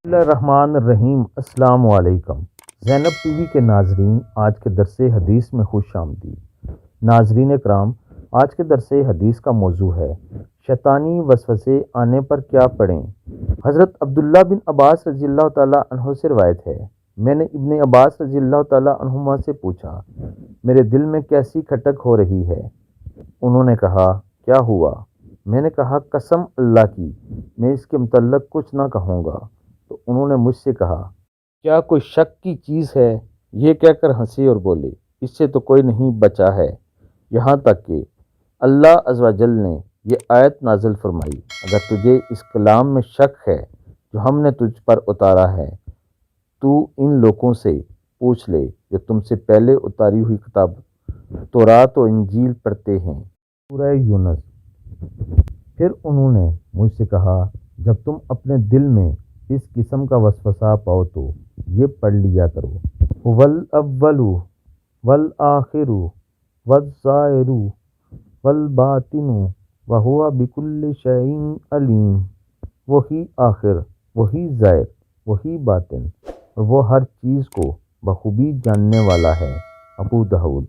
بسم اللہ الرحمن الرحیم۔ السلام علیکم زینب ٹی وی کے ناظرین، آج کے درس حدیث میں خوش آمدید۔ ناظرین کرام، آج کے درس حدیث کا موضوع ہے شیطانی وسوسے آنے پر کیا پڑھیں۔ حضرت عبداللہ بن عباس رضی اللہ تعالیٰ عنہ سے روایت ہے، میں نے ابن عباس رضی اللہ تعالیٰ عنہما سے پوچھا، میرے دل میں کیسی کھٹک ہو رہی ہے؟ انہوں نے کہا، کیا ہوا؟ میں نے کہا، قسم اللہ کی میں اس کے متعلق کچھ نہ کہوں گا۔ تو انہوں نے مجھ سے کہا، کیا کوئی شک کی چیز ہے؟ یہ کہہ کر ہنسے اور بولے، اس سے تو کوئی نہیں بچا ہے، یہاں تک کہ اللہ عز و جل نے یہ آیت نازل فرمائی، اگر تجھے اس کلام میں شک ہے جو ہم نے تجھ پر اتارا ہے تو ان لوگوں سے پوچھ لے جو تم سے پہلے اتاری ہوئی کتاب تورات و انجیل پڑھتے ہیں۔ سورہ یونس۔ پھر انہوں نے مجھ سے کہا، جب تم اپنے دل میں اس قسم کا وسوسہ پاؤ تو یہ پڑھ لیا کرو، وَالْأَوَّلُ وَالْآخِرُ وَالظَّاہِرُ وَالْبَاطِنُ وَهُوَ بِكُلِّ شَيْءٍ عَلِيمٌ۔ وہی آخر، وہی ظاہر، وہی باطن، اور وہ ہر چیز کو بخوبی جاننے والا ہے۔ ابو داؤد۔